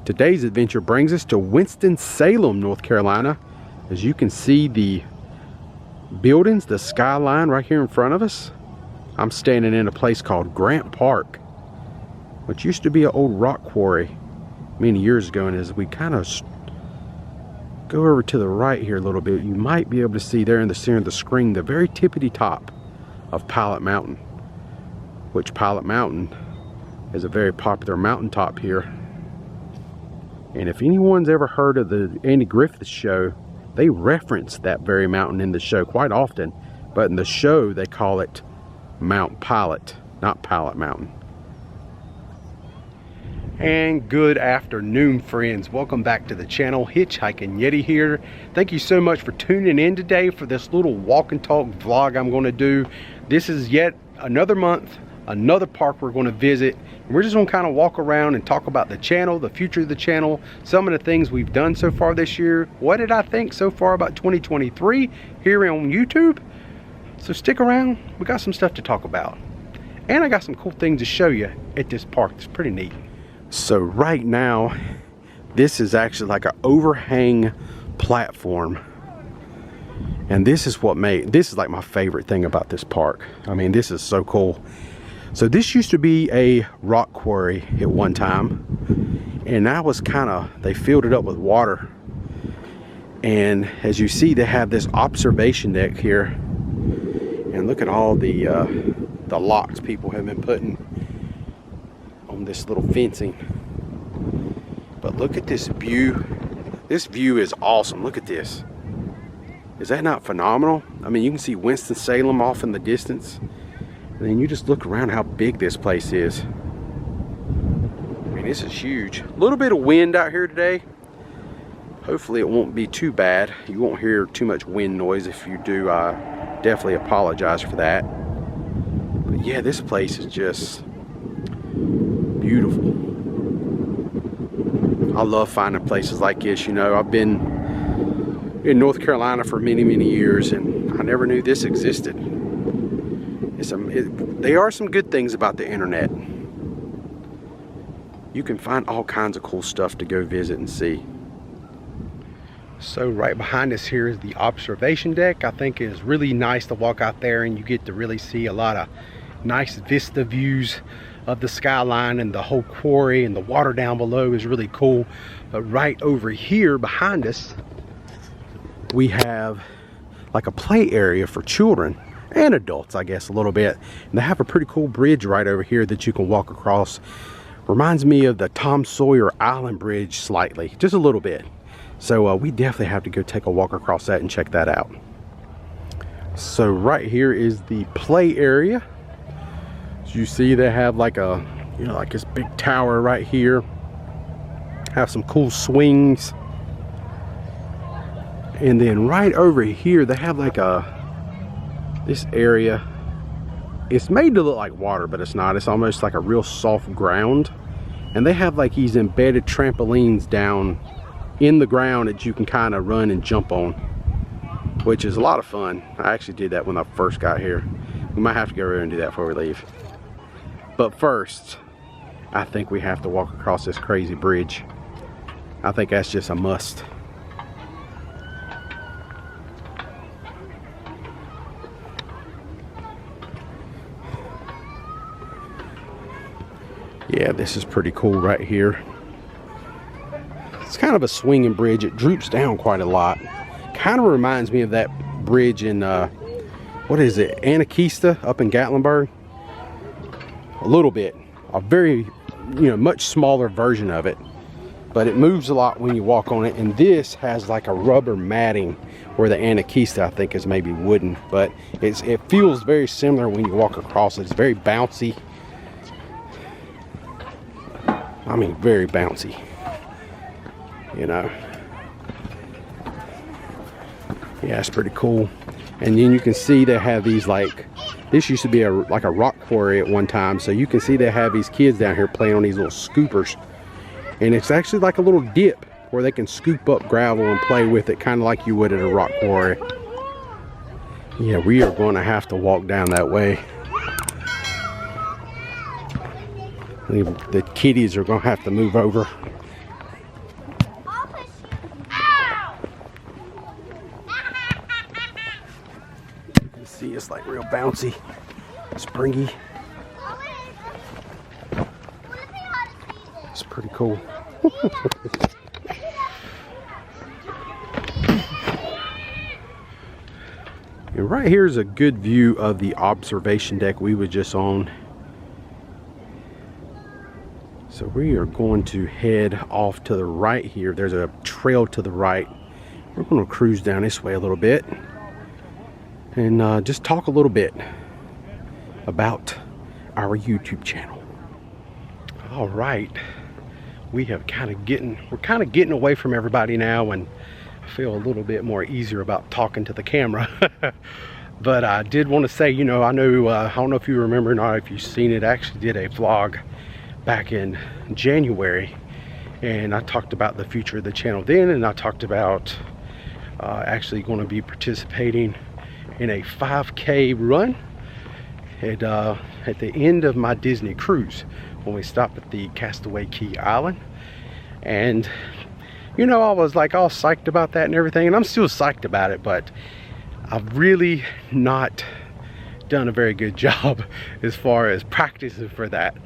Today's adventure brings us to Winston-Salem, North Carolina. As you can see the buildings, the skyline right here in front of us. I'm standing in a place called Grant Park, which used to be an old rock quarry many years ago. And as we kind of go over to the right here a little bit, you might be able to see there in the center of the screen the very tippity top of Pilot Mountain, which Pilot Mountain is a very popular mountaintop here. And if anyone's ever heard of the Andy Griffith Show, they reference that very mountain in the show quite often, but in the show they call it Mount Pilot, not Pilot Mountain. And good afternoon, friends. Welcome back to the channel. Hitchhiking Yeti here. Thank you so much for tuning in today for this little walk and talk vlog I'm going to do. This is yet another month, another park we're going to visit. And we're just going to kind of walk around and talk about the channel, the future of the channel, some of the things we've done so far this year. What did I think so far about 2023 here on YouTube? So stick around. We got some stuff to talk about. And I got some cool things to show you at this park. It's pretty neat. So right now, this is actually like an overhang platform. And this is like my favorite thing about this park. I mean, this is so cool. So this used to be a rock quarry at one time, and now it's they filled it up with water. And as you see, they have this observation deck here, and look at all the locks people have been putting on this little fencing. But look at this view. This view is awesome. Look at this. Is that not phenomenal? I mean, you can see Winston-Salem off in the distance. And then you just look around how big this place is. I mean, this is huge. A little bit of wind out here today. Hopefully it won't be too bad. You won't hear too much wind noise. If you do, I definitely apologize for that. But yeah, this place is just beautiful. I love finding places like this. You know, I've been in North Carolina for many, many years, and I never knew this existed. There are some good things about the internet. You can find all kinds of cool stuff to go visit and see. So right behind us here is the observation deck. I think it is really nice to walk out there and you get to really see a lot of nice vista views of the skyline and the whole quarry, and the water down below is really cool. But right over here behind us, we have like a play area for children and adults, I guess, a little bit. And they have a pretty cool bridge right over here that you can walk across. Reminds me of the Tom Sawyer Island Bridge slightly, just a little bit. So we definitely have to go take a walk across that and check that out. So right here is the play area. As you see, they have like a, you know, like this big tower right here. Have some cool swings. And then right over here, they have like this area. It's made to look like water, but it's not. It's almost like a real soft ground. And they have like these embedded trampolines down in the ground that you can kind of run and jump on, which is a lot of fun. I actually did that when I first got here. We might have to go over and do that before we leave. But first, I think we have to walk across this crazy bridge. I think that's just a must. Yeah, this is pretty cool right here. It's kind of a swinging bridge. It droops down quite a lot. Kind of reminds me of that bridge in, what is it, Anakista up in Gatlinburg? A little bit. A very, much smaller version of it. But it moves a lot when you walk on it. And this has like a rubber matting, where the Anakista, I think, is maybe wooden. But it feels very similar when you walk across it. It's very bouncy. I mean, very bouncy, you know. Yeah, it's pretty cool. And then you can see they have these, like, this used to be like a rock quarry at one time. So you can see they have these kids down here playing on these little scoopers. And it's actually like a little dip where they can scoop up gravel and play with it, kind of like you would at a rock quarry. Yeah, we are going to have to walk down that way. The kiddies are going to have to move over. It's like real bouncy, springy. It's pretty cool. And right here is a good view of the observation deck we were just on. So we are going to head off to the right here. There's a trail to the right. We're going to cruise down this way a little bit and just talk a little bit about our YouTube channel. All right, we're kind of getting away from everybody now, and I feel a little bit more easier about talking to the camera. But I did want to say, you know, I don't know if you remember or not, if you've seen it. I actually did a vlog back in January, and I talked about the future of the channel then, and I talked about actually going to be participating in a 5K run at the end of my Disney cruise when we stopped at the Castaway Cay Island. And you know, I was like all psyched about that and everything, and I'm still psyched about it, but I've really not done a very good job as far as practicing for that.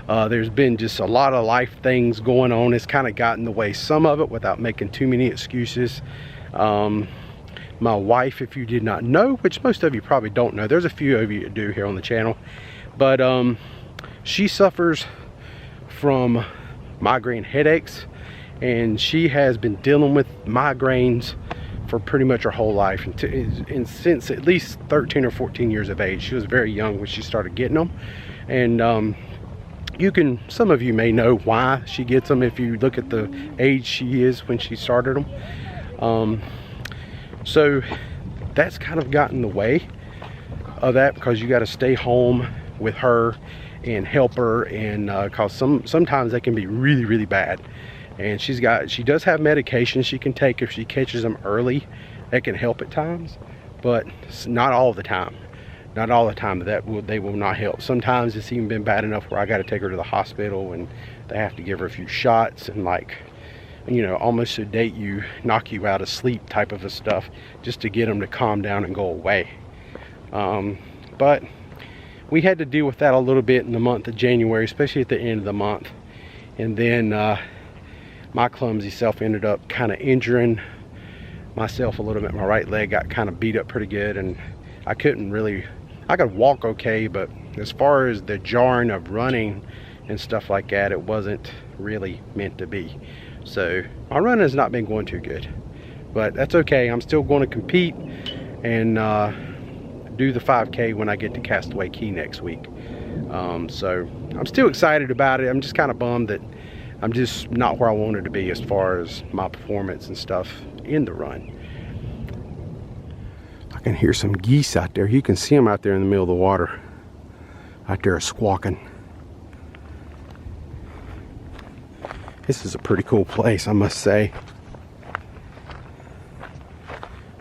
There's been just a lot of life things going on. It's kind of gotten in the way, some of it, without making too many excuses. My wife, if you did not know, which most of you probably don't know, there's a few of you that do here on the channel, but she suffers from migraine headaches, and she has been dealing with migraines for pretty much her whole life, and since at least 13 or 14 years of age. She was very young when she started getting them, and some of you may know why she gets them if you look at the age she is when she started them. So that's kind of gotten in the way of that, because you got to stay home with her and help her, and cause sometimes they can be really, really bad. And she does have medication she can take if she catches them early. That can help at times, but not all the time. Not all the time they will not help. Sometimes it's even been bad enough where I got to take her to the hospital, and they have to give her a few shots and, like, you know, almost sedate you, knock you out of sleep type of a stuff, just to get them to calm down and go away. But we had to deal with that a little bit in the month of January, especially at the end of the month. And then my clumsy self ended up kind of injuring myself a little bit. My right leg got kind of beat up pretty good, and I could walk okay, but as far as the jarring of running and stuff like that, it wasn't really meant to be. So my run has not been going too good, but that's okay. I'm still going to compete and do the 5K when I get to Castaway Cay next week. So I'm still excited about it. I'm just kind of bummed that I'm just not where I wanted to be as far as my performance and stuff in the run. I can hear some geese out there. You can see them out there in the middle of the water, out there squawking. This is a pretty cool place, I must say.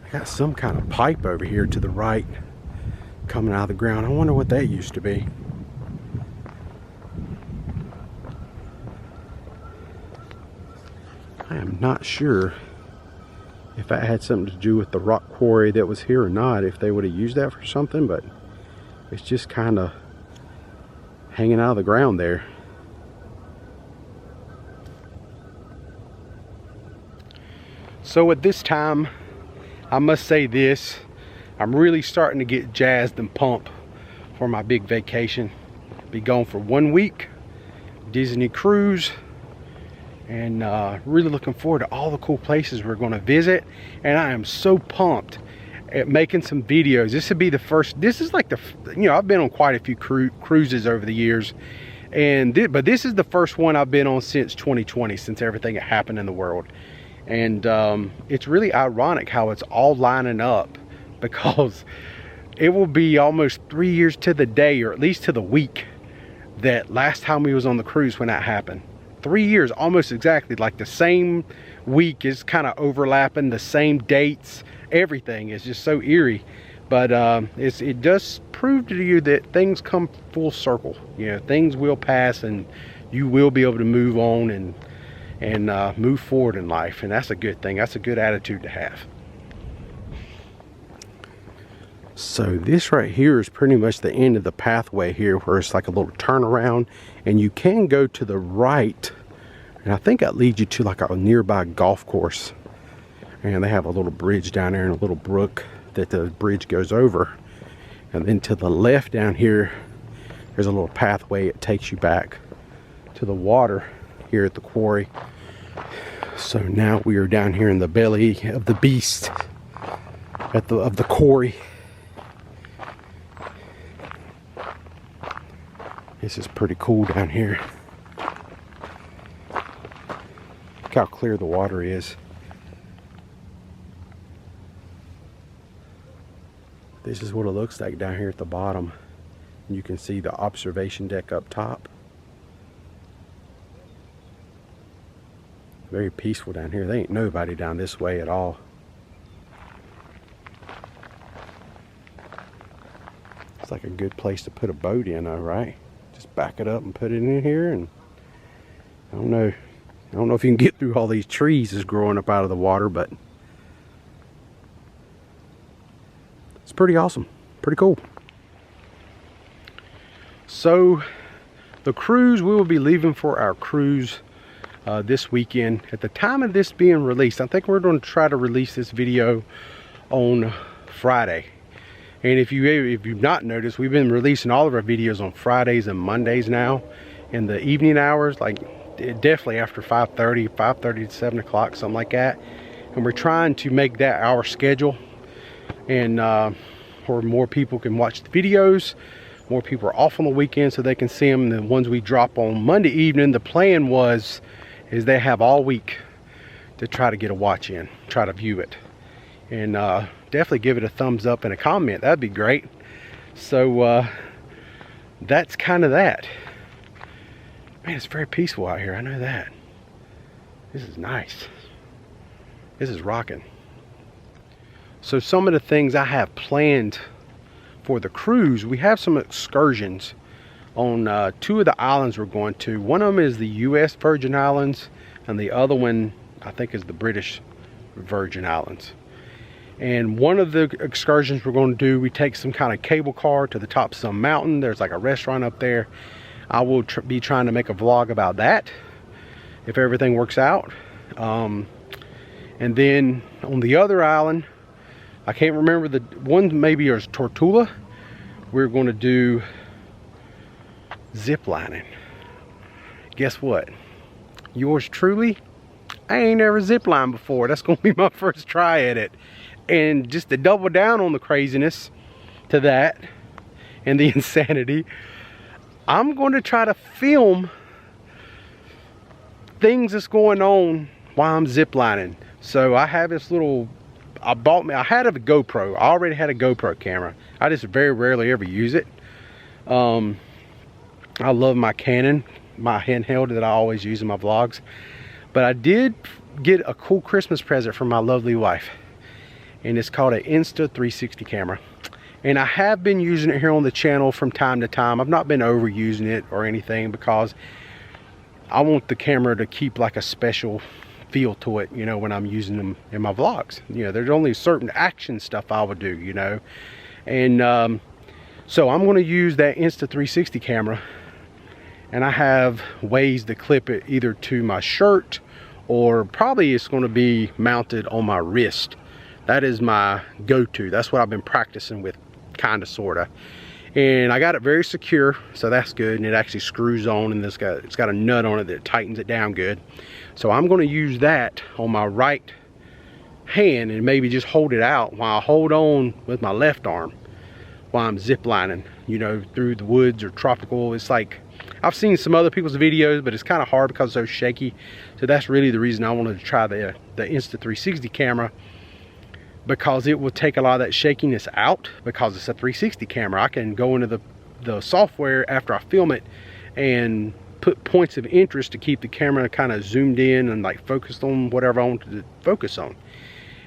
I got some kind of pipe over here to the right coming out of the ground. I wonder what that used to be. I am not sure if that had something to do with the rock quarry that was here or not, if they would have used that for something, but it's just kind of hanging out of the ground there. So at this time, I must say this, I'm really starting to get jazzed and pumped for my big vacation. Be gone for 1 week, Disney cruise, and really looking forward to all the cool places we're going to visit. And I am so pumped at making some videos. This would be the first, this is like the, you know, I've been on quite a few cruises over the years, and but this is the first one I've been on since 2020, since everything that happened in the world. And it's really ironic how it's all lining up, because it will be almost 3 years to the day, or at least to the week, that last time we was on the cruise when that happened. 3 years, almost exactly, like the same week is kind of overlapping, the same dates, everything is just so eerie. But it does prove to you that things come full circle. You know, things will pass, and you will be able to move on and move forward in life, and that's a good thing. That's a good attitude to have. So this right here is pretty much the end of the pathway here, where it's like a little turnaround, and you can go to the right, and I think that leads you to like a nearby golf course. And they have a little bridge down there and a little brook that the bridge goes over. And then to the left down here, there's a little pathway. It takes you back to the water here at the quarry. So now we are down here in the belly of the beast of the quarry. This is pretty cool down here. Look how clear the water is. This is what it looks like down here at the bottom. You can see the observation deck up top. Very peaceful down here. There ain't nobody down this way at all. It's like a good place to put a boat in, though, right? Just back it up and put it in here, and I don't know if you can get through all these trees that's growing up out of the water, but it's pretty awesome, pretty cool. So the cruise, we will be leaving for our cruise this weekend. At the time of this being released, I think we're going to try to release this video on Friday. And if you've not noticed, we've been releasing all of our videos on Fridays and Mondays now in the evening hours, like definitely after 5:30 to 7 o'clock, something like that. And we're trying to make that our schedule, and where more people can watch the videos, more people are off on the weekend so they can see them. The ones we drop on Monday evening, the plan is they have all week to try to get a watch in, try to view it. And definitely give it a thumbs up and a comment. That'd be great. So that's kind of that. Man, it's very peaceful out here. I know that. This is nice. This is rocking. So some of the things I have planned for the cruise, we have some excursions on two of the islands we're going to. One of them is the U.S. Virgin Islands, and the other one I think is the British Virgin Islands. And one of the excursions we're going to do, we take some kind of cable car to the top of some mountain. There's like a restaurant up there. I will be trying to make a vlog about that if everything works out. And then on the other island, I can't remember, the one maybe is Tortuga. We're going to do zip lining. Guess what? Yours truly, I ain't never zip lined before. That's going to be my first try at it. And just to double down on the craziness to that and the insanity, I'm going to try to film things that's going on while I'm zip lining. So I have this little, I had a GoPro. I already had a GoPro camera. I just very rarely ever use it. I love my Canon, my handheld that I always use in my vlogs. But I did get a cool Christmas present from my lovely wife. And it's called an Insta360 camera. And I have been using it here on the channel from time to time. I've not been overusing it or anything, because I want the camera to keep like a special feel to it, you know, when I'm using them in my vlogs. You know, there's only certain action stuff I would do, you know. And so I'm going to use that Insta360 camera, and I have ways to clip it either to my shirt, or probably it's going to be mounted on my wrist. That is my go-to. That's what I've been practicing with, kind of, sort of. And I got it very secure, so that's good. And it actually screws on, and it's got a nut on it that tightens it down good. So I'm going to use that on my right hand and maybe just hold it out while I hold on with my left arm while I'm zip lining, you know, through the woods or tropical. It's like, I've seen some other people's videos, but it's kind of hard because it's so shaky. So that's really the reason I wanted to try the Insta360 camera, because it will take a lot of that shakiness out, because it's a 360 camera. I can go into the software after I film it and put points of interest to keep the camera kind of zoomed in and like focused on whatever I wanted to focus on.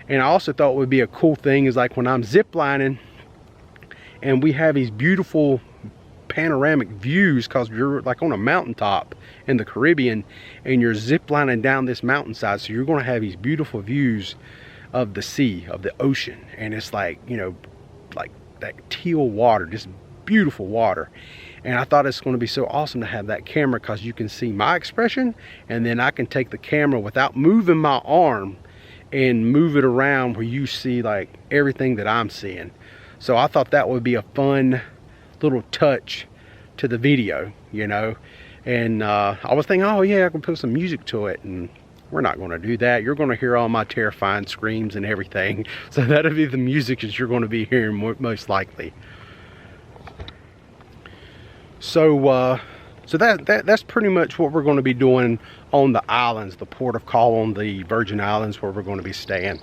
And I also thought it would be a cool thing is like when I'm zip lining and we have these beautiful panoramic views, because you're like on a mountaintop in the Caribbean and you're zip lining down this mountainside, so you're going to have these beautiful views of the sea, of the ocean. And it's like, you know, like teal water, just beautiful water. And I thought it's going to be so awesome to have that camera, because you can see my expression, and then I can take the camera without moving my arm and move it around where you see like everything that I'm seeing. So I thought that would be a fun little touch to the video, you know. And I was thinking, oh yeah, I can put some music to it, and we're not going to do that. You're going to hear all my terrifying screams and everything. So that'll be the music that you're going to be hearing most likely. So that's pretty much what we're going to be doing on the islands, the port of call on the Virgin Islands, where we're going to be staying.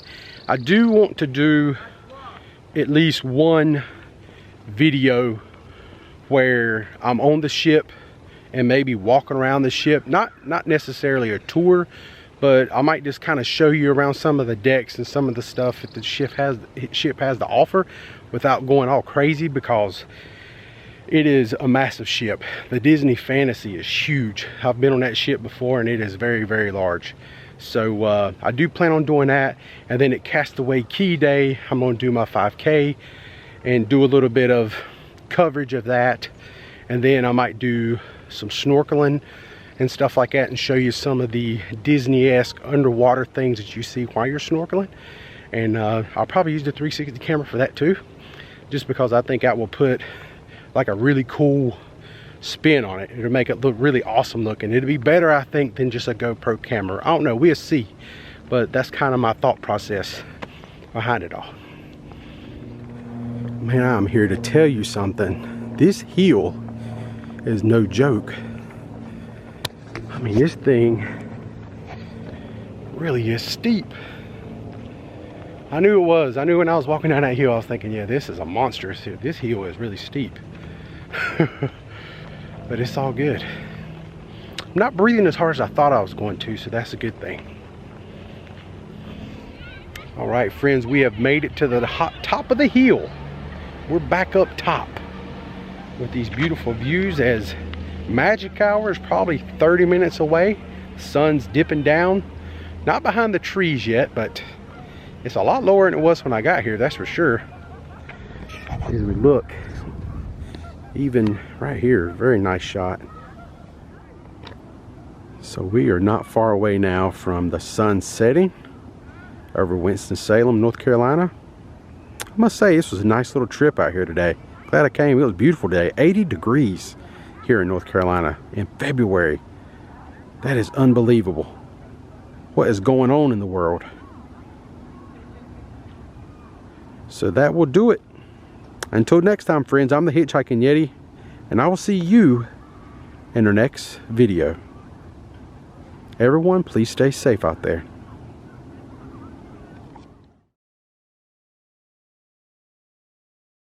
I do want to do at least one video where I'm on the ship and maybe walking around the ship, not necessarily a tour, but I might just kind of show you around some of the decks and some of the stuff that the ship has to offer without going all crazy, because it is a massive ship. The Disney Fantasy is huge. I've been on that ship before, and it is very, very large. So I do plan on doing that. And then at Castaway Key Day, I'm going to do my 5K and do a little bit of coverage of that. And then I might do some snorkeling and stuff like that, and show you some of the Disney-esque underwater things that you see while you're snorkeling. And I'll probably use the 360 camera for that too, just because I think that will put like a really cool spin on it. It'll make it look really awesome looking. It'll be better, I think, than just a GoPro camera. I don't know, we'll see. But that's kind of my thought process behind it all. Man, I'm here to tell you something. This hill is no joke. I mean, this thing really is steep. I knew it was. I knew when I was walking down that hill, I was thinking, yeah, this is a monstrous hill. This hill is really steep. But it's all good. I'm not breathing as hard as I thought I was going to, so that's a good thing. All right, friends, we have made it to the top of the hill. We're back up top with these beautiful views, as magic hour is probably 30 minutes away. The sun's dipping down. Not behind the trees yet, but it's a lot lower than it was when I got here, that's for sure. As we look, even right here, very nice shot. So we are not far away now from the sun setting over Winston-Salem, North Carolina. I must say, this was a nice little trip out here today. Glad I came. It was beautiful today. 80 degrees here in North Carolina in February. That is unbelievable. What is going on in the world? So that will do it. Until next time, friends, I'm the Hitchhiking Yeti, and I will see you in our next video. Everyone, please stay safe out there.